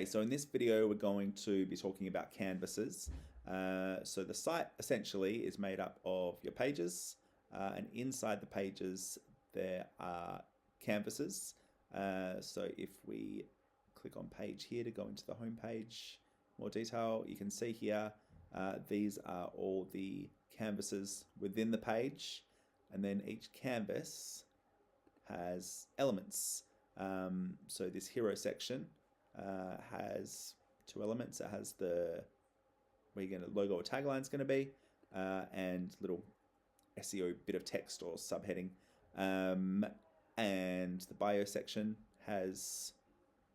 Okay, so in this video, we're going to be talking about canvases. So the site essentially is made up of your pages, and inside the pages, there are canvases. So if we click on page here to go into the home page, more detail, you can see here, these are all the canvases within the page, and then each canvas has elements. So this hero section has two elements. It has where your logo or tagline is going to be, and little SEO bit of text or subheading. And the bio section has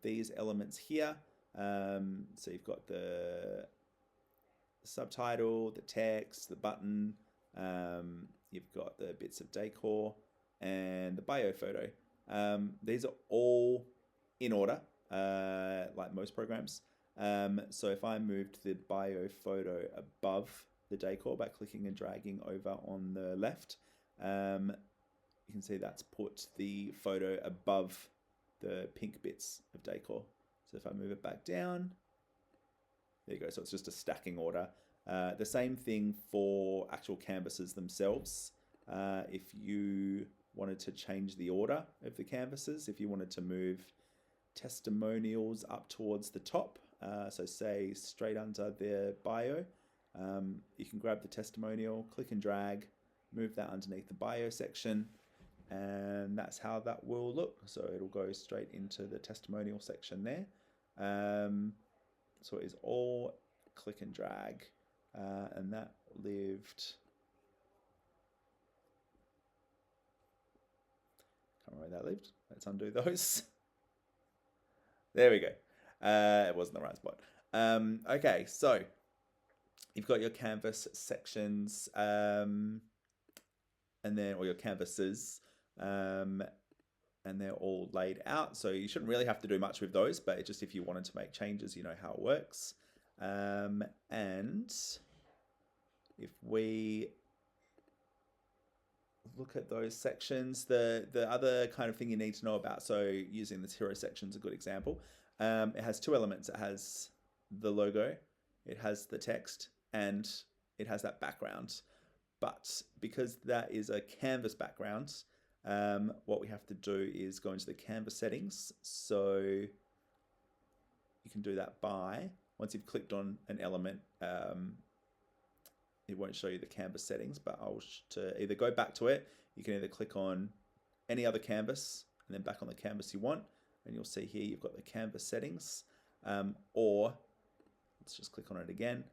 these elements here. So you've got the subtitle, the text, the button. You've got the bits of decor and the bio photo. These are all in order, like most programs. So if I moved the bio photo above the decor by clicking and dragging over on the left, you can see that's put the photo above the pink bits of decor. So if I move it back down, there you go. So it's just a stacking order. The same thing for actual canvases themselves. If you wanted to change the order of the canvases, if you wanted to move testimonials up towards the top, so say straight under their bio, you can grab the testimonial, click and drag, move that underneath the bio section, and that's how that will look. So it'll go straight into the testimonial section there. So it is all click and drag, and that lived, can't remember where that lived. Let's undo those. There we go. It wasn't the right spot. Okay, so you've got your canvas sections, and then all your canvases, and they're all laid out. So you shouldn't really have to do much with those, but just if you wanted to make changes, you know how it works. And if we look at those sections, the other kind of thing you need to know about, so using this hero section is a good example. It has two elements. It has the logo, it has the text, and it has that background. But because that is a canvas background, what we have to do is go into the canvas settings. So you can do that by, once you've clicked on an element, it won't show you the canvas settings, but to either go back to it, you can either click on any other canvas and then back on the canvas you want, and you'll see here you've got the canvas settings, or let's just click on it again.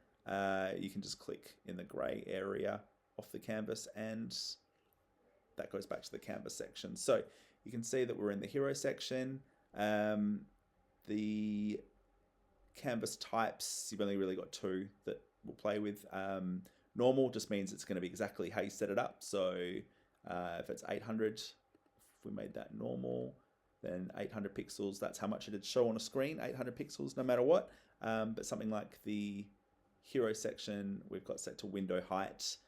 You can just click in the gray area off the canvas, and that goes back to the canvas section. So you can see that we're in the hero section. The canvas types, you've only really got two that we'll play with. Normal just means it's going to be exactly how you set it up. So if it's 800, if we made that normal, then 800 pixels, that's how much it'd show on a screen, 800 pixels no matter what. But something like the hero section, we've got set to window height,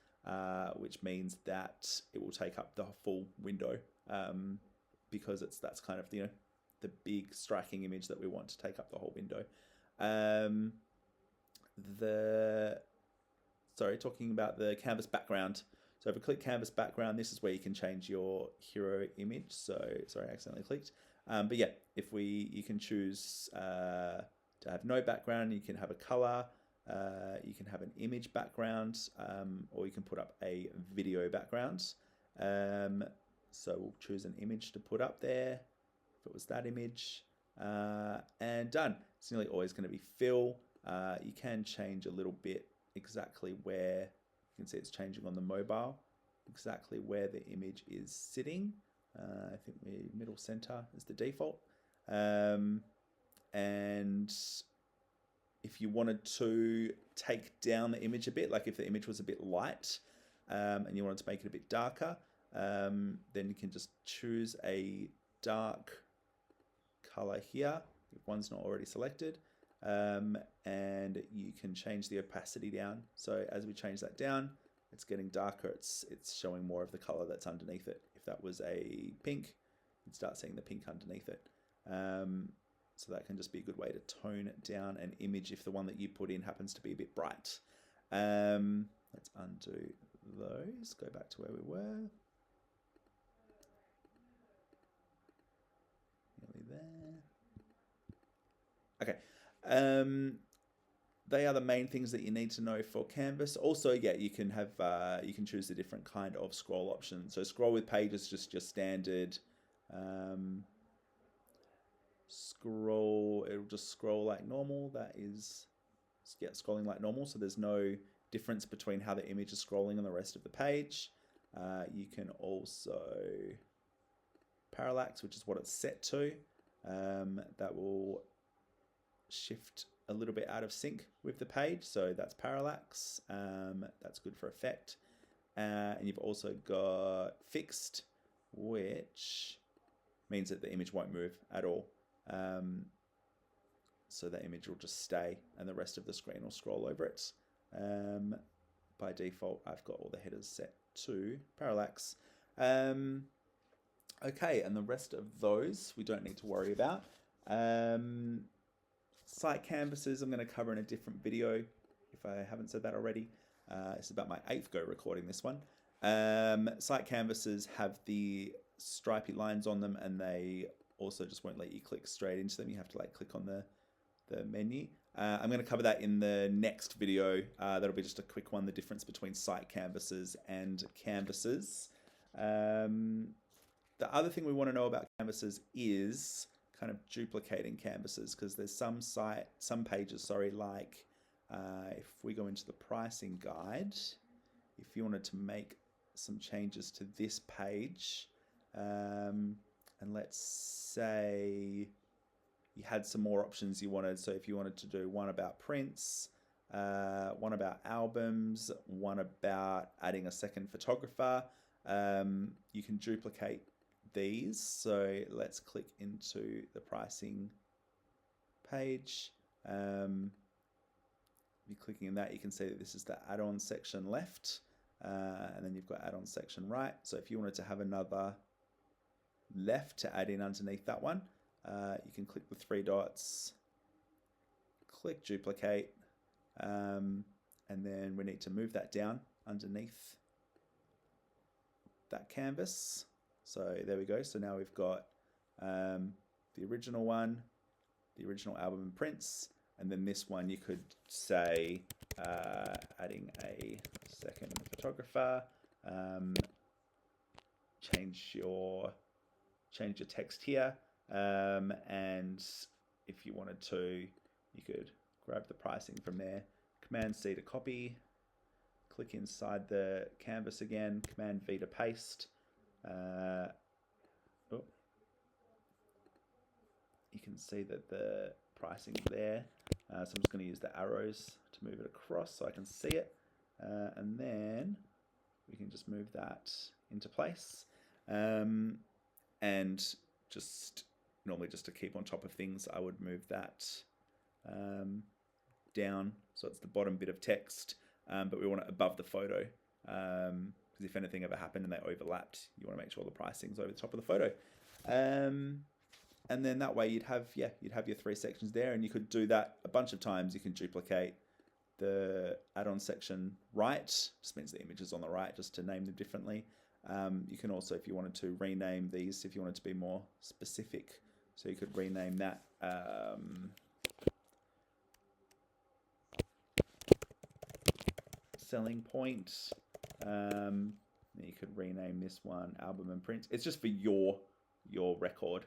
which means that it will take up the full window, because that's kind of the big striking image that we want to take up the whole window. Talking about the canvas background. So if we click canvas background, this is where you can change your hero image. So sorry, I accidentally clicked. But yeah, you can choose to have no background. You can have a color. You can have an image background, or you can put up a video background. So we'll choose an image to put up there. If it was that image, and done. It's nearly always going to be fill. You can change a little bit exactly where, you can see it's changing on the mobile, exactly where the image is sitting. I think the middle center is the default. And if you wanted to take down the image a bit, like if the image was a bit light, and you wanted to make it a bit darker, then you can just choose a dark color here if one's not already selected, and you can change the opacity down. So as we change that down, it's getting darker. It's showing more of the color that's underneath it. If that was a pink, you'd start seeing the pink underneath it. So that can just be a good way to tone down an image if the one that you put in happens to be a bit bright. Let's undo those, go back to where we were. Nearly there. Okay. They are the main things that you need to know for Canvas. Also, yeah, you can have you can choose a different kind of scroll option. So scroll with page is just your standard scroll. It'll just scroll like normal. That is scrolling like normal. So there's no difference between how the image is scrolling and the rest of the page. You can also parallax, which is what it's set to. That will shift a little bit out of sync with the page, so that's parallax. That's good for effect. And you've also got fixed, which means that the image won't move at all. So the image will just stay and the rest of the screen will scroll over it. By default, I've got all the headers set to parallax. Okay, and the rest of those we don't need to worry about. Site canvases I'm going to cover in a different video if I haven't said that already. It's about my 8th go recording this one. Site canvases have the stripy lines on them, and they also just won't let you click straight into them. You have to like click on the menu. I'm going to cover that in the next video. That'll be just a quick one, the difference between site canvases and canvases. The other thing we want to know about canvases is kind of duplicating canvases, because there's some pages, like if we go into the pricing guide, if you wanted to make some changes to this page, and let's say you had some more options you wanted. So if you wanted to do one about prints, one about albums, one about adding a second photographer, you can duplicate these. So let's click into the pricing page. You're clicking in that, you can see that this is the add-on section left, and then you've got add-on section right. So if you wanted to have another left to add in underneath that one, you can click the 3 dots, click duplicate, and then we need to move that down underneath that canvas. So there we go. So now we've got the original one, the original album and prints, and then this one you could say adding a second photographer, change your text here, and if you wanted to, you could grab the pricing from there, Command C to copy, click inside the canvas again, Command V to paste. You can see that the pricing's there. So I'm just going to use the arrows to move it across so I can see it. And then we can just move that into place. And just normally, just to keep on top of things, I would move that down. So it's the bottom bit of text, but we want it above the photo. Because if anything ever happened and they overlapped, you want to make sure the pricing's over the top of the photo. And then that way you'd have your 3 sections there, and you could do that a bunch of times. You can duplicate the add-on section right, just means the image is on the right, just to name them differently. You can also, if you wanted to, rename these, if you wanted to be more specific, so you could rename that selling point. You could rename this one album and print. It's just for your record,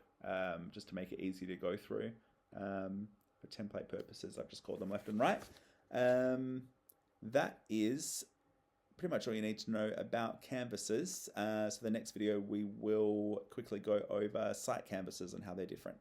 just to make it easy to go through. For template purposes, I've just called them left and right. That is pretty much all you need to know about canvases. So the next video we will quickly go over site canvases and how they're different.